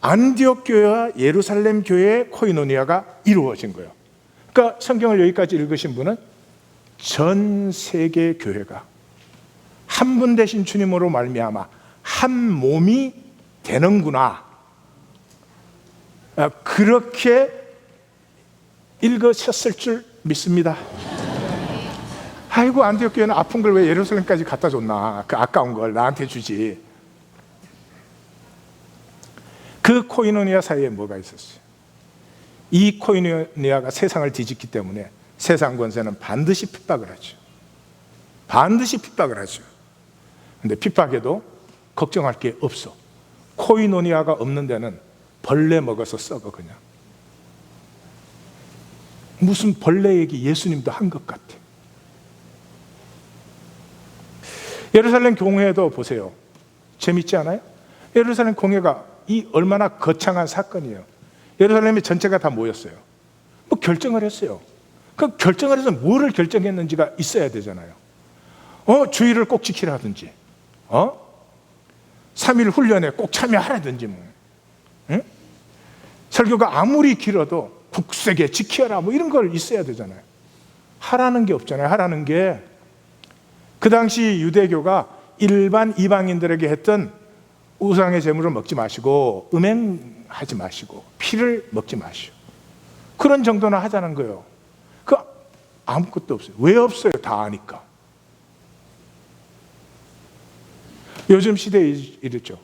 안디옥 교회와 예루살렘 교회의 코이노니아가 이루어진 거예요. 그러니까 성경을 여기까지 읽으신 분은 전 세계 교회가 한 분 되신 주님으로 말미암아 한 몸이 되는구나, 그렇게 읽으셨을 줄 믿습니다. 아이고, 안디옥 교회는 아픈 걸 왜 예루살렘까지 갖다 줬나, 그 아까운 걸 나한테 주지. 그 코이노니아 사이에 뭐가 있었어요? 이 코이노니아가 세상을 뒤집기 때문에 세상 권세는 반드시 핍박을 하죠. 반드시 핍박을 하죠. 근데 핍박에도 걱정할 게 없어. 코이노니아가 없는 데는 벌레 먹어서 썩어. 그냥 무슨 벌레 얘기 예수님도 한 것 같아. 예루살렘 공회도 보세요. 재밌지 않아요? 예루살렘 공회가 이 얼마나 거창한 사건이에요. 예루살렘이 전체가 다 모였어요. 뭐 결정을 했어요. 그 결정을 해서 뭐를 결정했는지가 있어야 되잖아요. 주의를 꼭 지키라든지, 3일 훈련에 꼭 참여하라든지, 뭐. 응? 설교가 아무리 길어도 국세계 지켜라, 뭐 이런 걸 있어야 되잖아요. 하라는 게 없잖아요. 하라는 게 그 당시 유대교가 일반 이방인들에게 했던 우상의 제물을 먹지 마시고 음행하지 마시고 피를 먹지 마시오, 그런 정도나 하자는 거예요. 그 아무것도 없어요. 왜 없어요? 다 아니까. 요즘 시대에 이랬죠.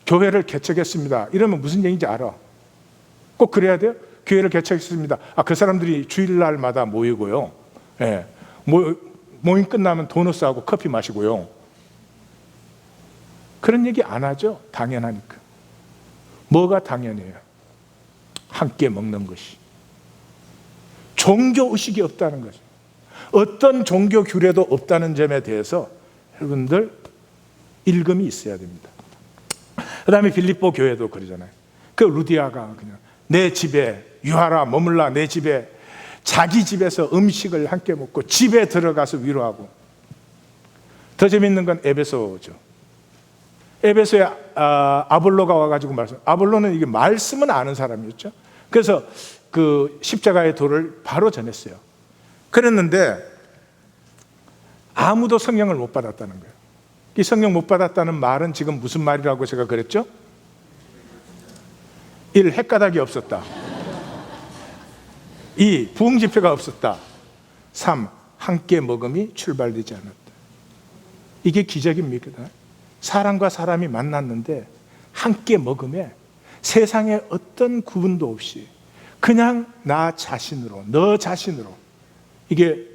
교회를 개척했습니다. 이러면 무슨 얘기인지 알아. 꼭 그래야 돼요? 교회를 개척했습니다. 그 사람들이 주일날마다 모이고요. 예. 모임 끝나면 도넛하고 커피 마시고요. 그런 얘기 안 하죠. 당연하니까. 뭐가 당연해요? 함께 먹는 것이. 종교의식이 없다는 거죠. 어떤 종교 규례도 없다는 점에 대해서 여러분들 일금이 있어야 됩니다. 그 다음에 빌립보 교회도 그러잖아요. 그 루디아가 그냥 내 집에 유하라, 머물라, 내 집에, 자기 집에서 음식을 함께 먹고 집에 들어가서 위로하고. 더 재밌는 건 에베소죠. 에베소에 아볼로가 와가지고 말씀. 아볼로는 이게 말씀은 아는 사람이었죠. 그래서 그 십자가의 도를 바로 전했어요. 그랬는데 아무도 성령을 못 받았다는 거예요. 이 성령 못 받았다는 말은 지금 무슨 말이라고 제가 그랬죠? 1. 헷가닥이 없었다. 2. 부흥 집회가 없었다. 3. 함께 먹음이 출발되지 않았다. 이게 기적입니까? 사람과 사람이 만났는데 함께 먹음에 세상에 어떤 구분도 없이 그냥 나 자신으로, 너 자신으로. 이게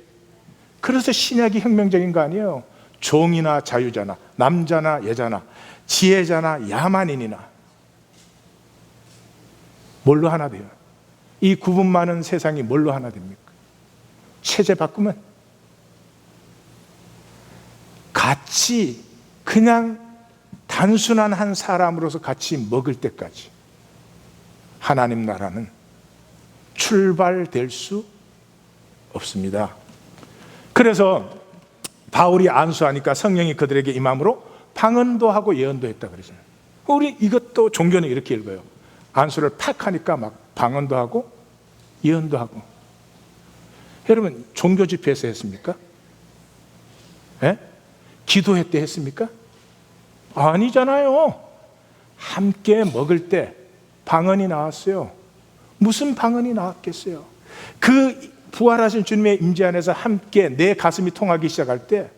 그래서 신약이 혁명적인 거 아니에요? 종이나 자유자나, 남자나 여자나, 지혜자나 야만인이나 뭘로 하나 돼요? 이 구분 많은 세상이 뭘로 하나 됩니까? 체제 바꾸면 같이 그냥 단순한 한 사람으로서 같이 먹을 때까지 하나님 나라는 출발될 수 없습니다. 그래서 바울이 안수하니까 성령이 그들에게 임함으로 방언도 하고 예언도 했다 그러잖아요. 우리 이것도 종교는 이렇게 읽어요. 안수를 팍 하니까 막 방언도 하고 예언도 하고. 여러분, 종교 집회에서 했습니까? 예? 기도회 때 했습니까? 아니잖아요. 함께 먹을 때 방언이 나왔어요. 무슨 방언이 나왔겠어요? 그 부활하신 주님의 임재 안에서 함께 내 가슴이 통하기 시작할 때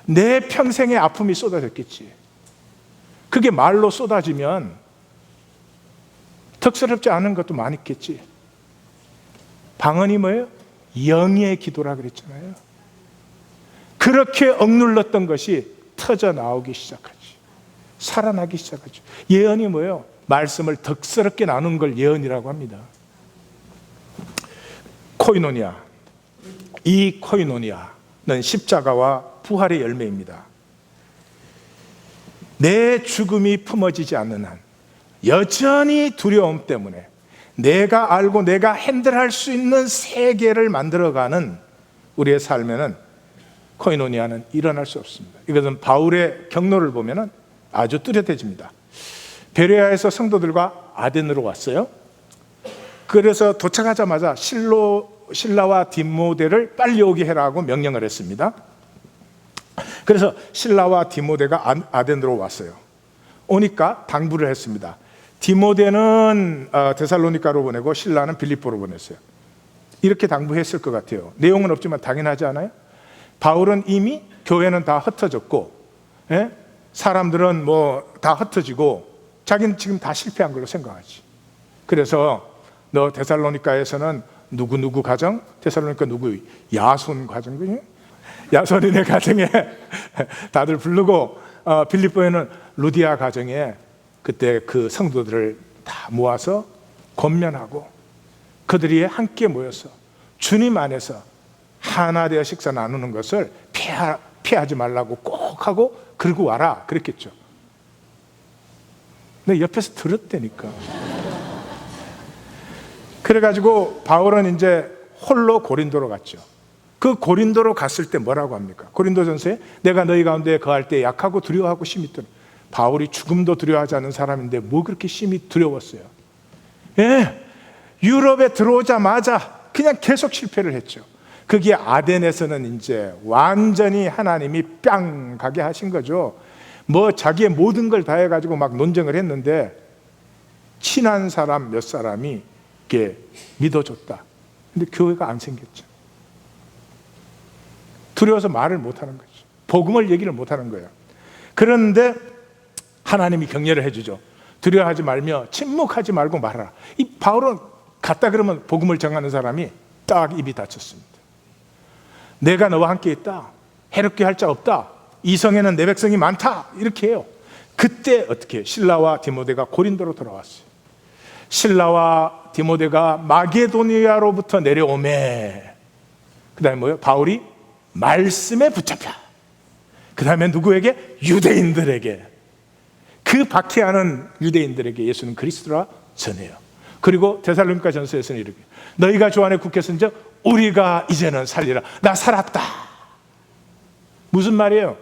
내 평생의 아픔이 쏟아졌겠지. 그게 말로 쏟아지면 덕스럽지 않은 것도 많았겠지. 방언이 뭐예요? 영의 기도라 그랬잖아요. 그렇게 억눌렀던 것이 터져 나오기 시작하지. 살아나기 시작하죠. 예언이 뭐예요? 말씀을 덕스럽게 나누는 걸 예언이라고 합니다. 코이노니아. 이 코이노니아는 십자가와 부활의 열매입니다. 내 죽음이 품어지지 않는 한 여전히 두려움 때문에 내가 알고 내가 핸들할 수 있는 세계를 만들어가는 우리의 삶에는 코이노니아는 일어날 수 없습니다. 이것은 바울의 경로를 보면 아주 뚜렷해집니다. 베레아에서 성도들과 아덴으로 왔어요. 그래서 도착하자마자 신라와 디모데를 빨리 오게 해라고 명령을 했습니다. 그래서 신라와 디모데가 아덴으로 왔어요. 오니까 당부를 했습니다. 디모데는 데살로니가로 보내고 신라는 빌립보로 보냈어요. 이렇게 당부했을 것 같아요. 내용은 없지만 당연하지 않아요? 바울은 이미 교회는 다 흩어졌고, 예? 사람들은 뭐 다 흩어지고 자기는 지금 다 실패한 걸로 생각하지. 그래서 너 데살로니가에서는 누구 가정? 데살로니가 누구? 야손 가정이요? 야손이네 가정에 다들 부르고, 빌립보에는 루디아 가정에 그때 그 성도들을 다 모아서 권면하고 그들이 함께 모여서 주님 안에서 하나 되어 식사 나누는 것을 피하지 말라고 꼭 하고 그러고 와라 그랬겠죠. 근데 옆에서 들었다니까. 그래가지고 바울은 이제 홀로 고린도로 갔죠. 그 고린도로 갔을 때 뭐라고 합니까? 고린도전서에 내가 너희 가운데 거할 때 약하고 두려워하고 심히 떨어. 바울이 죽음도 두려워하지 않는 사람인데 뭐 그렇게 심히 두려웠어요? 예, 유럽에 들어오자마자 그냥 계속 실패를 했죠. 그게 아덴에서는 이제 완전히 하나님이 뺨 가게 하신 거죠. 뭐 자기의 모든 걸 다 해가지고 막 논쟁을 했는데 친한 사람 몇 사람이 이렇게 믿어줬다. 근데 교회가 안 생겼죠. 두려워서 말을 못하는 거죠. 복음을 얘기를 못하는 거예요. 그런데 하나님이 격려를 해주죠. 두려워하지 말며 침묵하지 말고 말하라. 이 바울은 갔다 그러면 복음을 정하는 사람이 딱 입이 닫혔습니다. 내가 너와 함께 있다. 해롭게 할 자 없다. 이 성에는 내 백성이 많다. 이렇게 해요. 그때 어떻게 해요? 신라와 디모데가 고린도로 돌아왔어요. 신라와 디모데가 마게도니아로부터 내려오매 그 다음에 뭐예요? 바울이 말씀에 붙잡혀. 그 다음에 누구에게? 유대인들에게. 그 박해하는 유대인들에게 예수는 그리스도라 전해요. 그리고 데살로니가 전서에서는 이렇게 너희가 주 안에 굳게 선적 우리가 이제는 살리라. 나 살았다. 무슨 말이에요?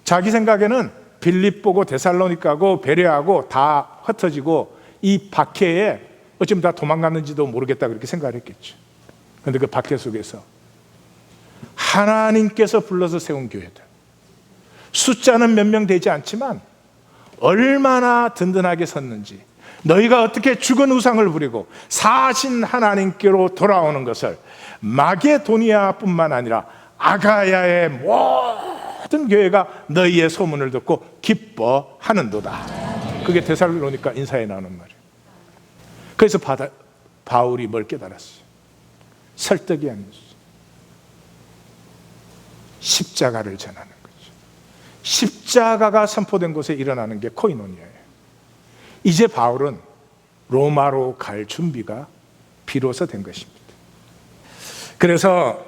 자기 생각에는 빌립보고 데살로니가고 베레아고 다 흩어지고 이 박해에 어쩌면 다 도망갔는지도 모르겠다 그렇게 생각을 했겠죠. 그런데 그 박해 속에서 하나님께서 불러서 세운 교회들, 숫자는 몇 명 되지 않지만 얼마나 든든하게 섰는지, 너희가 어떻게 죽은 우상을 부리고 사신 하나님께로 돌아오는 것을 마게도니아뿐만 아니라 아가야의 모든 교회가 너희의 소문을 듣고 기뻐하는도다. 그게 데살로니가 인사에 나오는 말이에요. 그래서 바울이 뭘 깨달았어요? 설득이 아니었어요. 십자가를 전하는 거죠. 십자가가 선포된 곳에 일어나는 게 코이노니아예요. 이제 바울은 로마로 갈 준비가 비로소 된 것입니다. 그래서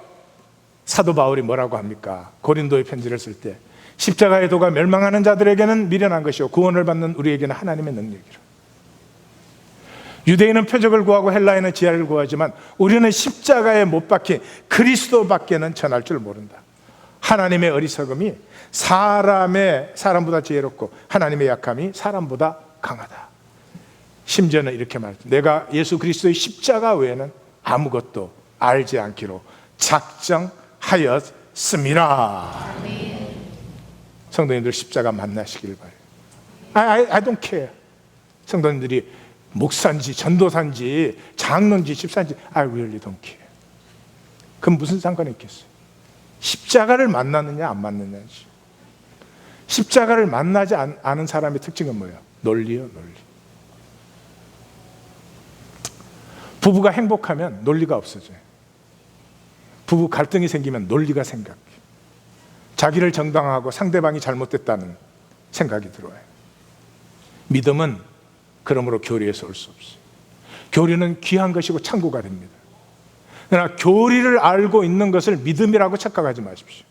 사도 바울이 뭐라고 합니까? 고린도의 편지를 쓸 때 십자가의 도가 멸망하는 자들에게는 미련한 것이요 구원을 받는 우리에게는 하나님의 능력이라. 유대인은 표적을 구하고 헬라인은 지혜를 구하지만 우리는 십자가에 못 박힌 그리스도밖에는 전할 줄 모른다. 하나님의 어리석음이 사람보다 지혜롭고 하나님의 약함이 사람보다 강하다. 심지어는 이렇게 말했죠. 내가 예수 그리스도의 십자가 외에는 아무것도 알지 않기로 작정하였습니다. 성도님들 십자가 만나시길 바래요. I don't care. 성도님들이 목사인지 전도사인지 장로인지 집사인지 I really don't care. 그럼 무슨 상관이 있겠어요? 십자가를 만났느냐 안 만났느냐지. 십자가를 만나지 않은 사람의 특징은 뭐예요? 논리요, 논리. 부부가 행복하면 논리가 없어져요. 부부 갈등이 생기면 논리가 생각해요. 자기를 정당화하고 상대방이 잘못됐다는 생각이 들어와요. 믿음은 그러므로 교리에서 올 수 없어요. 교리는 귀한 것이고 창고가 됩니다. 그러나 교리를 알고 있는 것을 믿음이라고 착각하지 마십시오.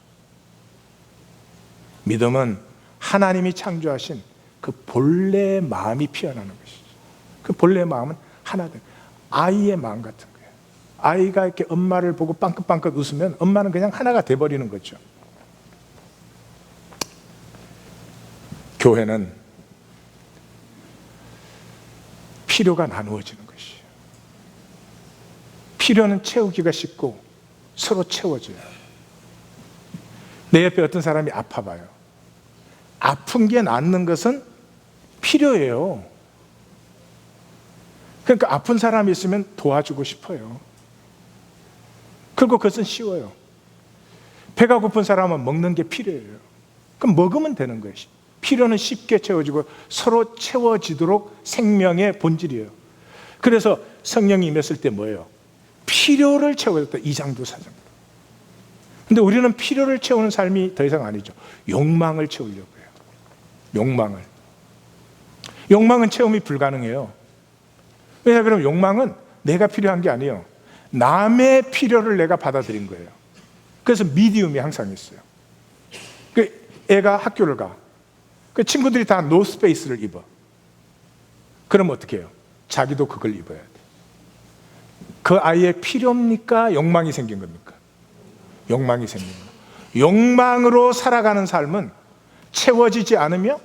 믿음은 하나님이 창조하신 그 본래의 마음이 피어나는 것이죠. 그 본래의 마음은 하나다. 아이의 마음 같은 거예요. 아이가 이렇게 엄마를 보고 빵긋빵긋 웃으면 엄마는 그냥 하나가 돼버리는 거죠. 교회는 필요가 나누어지는 것이에요. 필요는 채우기가 쉽고 서로 채워줘요. 내 옆에 어떤 사람이 아파봐요. 아픈 게 낫는 것은 필요해요. 그러니까 아픈 사람이 있으면 도와주고 싶어요. 그리고 그것은 쉬워요. 배가 고픈 사람은 먹는 게 필요해요. 그럼 먹으면 되는 거예요. 필요는 쉽게 채워지고 서로 채워지도록 생명의 본질이에요. 그래서 성령이 임했을 때 뭐예요? 필요를 채워줬다. 2장도 4장도. 근데 우리는 필요를 채우는 삶이 더 이상 아니죠. 욕망을 채우려고 해요. 욕망은 체험이 불가능해요. 왜냐 그러면 욕망은 내가 필요한 게 아니에요. 남의 필요를 내가 받아들인 거예요. 그래서 미디움이 항상 있어요. 그 애가 학교를 가. 그 친구들이 다 노스페이스를 입어. 그럼 어떻게 해요? 자기도 그걸 입어야 돼. 그 아이의 필요입니까? 욕망이 생긴 겁니까? 욕망이 생긴 겁니다. 욕망으로 살아가는 삶은 채워지지 않으며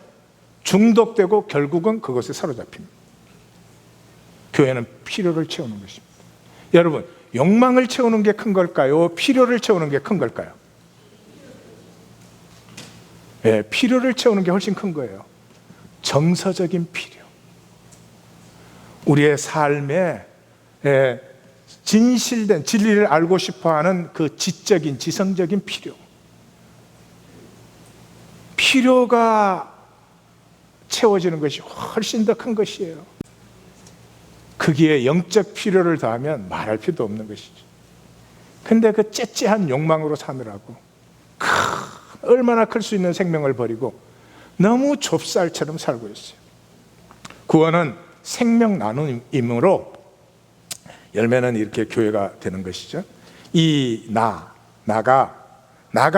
중독되고 결국은 그것에 사로잡힙니다. 교회는 필요를 채우는 것입니다. 여러분, 욕망을 채우는 게 큰 걸까요? 필요를 채우는 게 큰 걸까요? 네, 필요를 채우는 게 훨씬 큰 거예요. 정서적인 필요. 우리의 삶에 진실된 진리를 알고 싶어하는 그 지적인 지성적인 필요. 필요가 채워지는 것이 훨씬 더 큰 것이에요. 거기에 영적 필요를 더하면 말할 필요도 없는 것이죠. 근데 그 째째한 욕망으로 사느라고 얼마나 클 수 있는 생명을 버리고 너무 좁쌀처럼 살고 있어요. 구원은 생명 나눔이므로 열매는 이렇게 교회가 되는 것이죠. 이 나가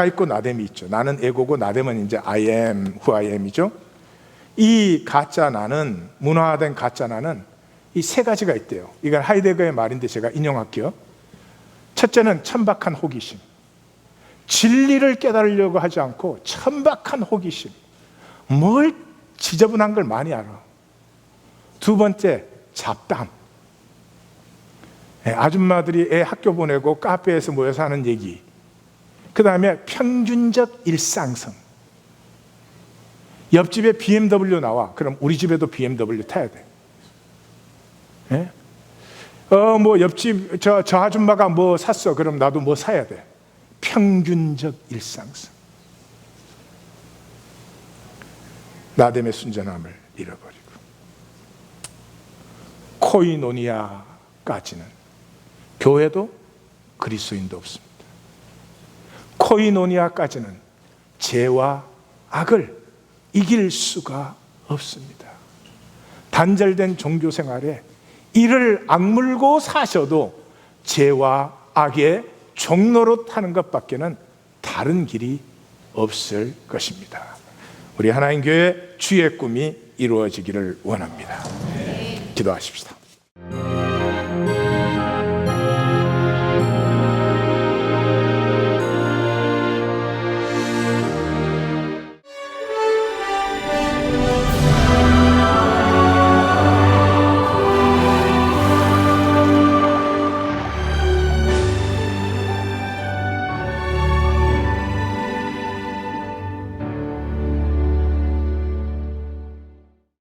있고 나됨이 있죠. 나는 에고고 나됨은 이제 I am who I am이죠. 이 가짜 나는, 문화화된 가짜 나는 이 세 가지가 있대요. 이건 하이데거의 말인데 제가 인용할게요. 첫째는 천박한 호기심. 진리를 깨달으려고 하지 않고 천박한 호기심. 뭘 지저분한 걸 많이 알아. 두 번째, 잡담. 아줌마들이 애 학교 보내고 카페에서 모여서 하는 얘기. 그 다음에 평균적 일상성. 옆집에 BMW 나와. 그럼 우리 집에도 BMW 타야 돼. 뭐 옆집 저 아줌마가 뭐 샀어. 그럼 나도 뭐 사야 돼. 평균적 일상성. 나됨의 순전함을 잃어버리고 코이노니아까지는 교회도 그리스도인도 없습니다. 코이노니아까지는 죄와 악을 이길 수가 없습니다. 단절된 종교 생활에 이를 악물고 사셔도 죄와 악의 종로로 타는 것밖에는 다른 길이 없을 것입니다. 우리 하나님 교회 주의 꿈이 이루어지기를 원합니다. 기도하십시다.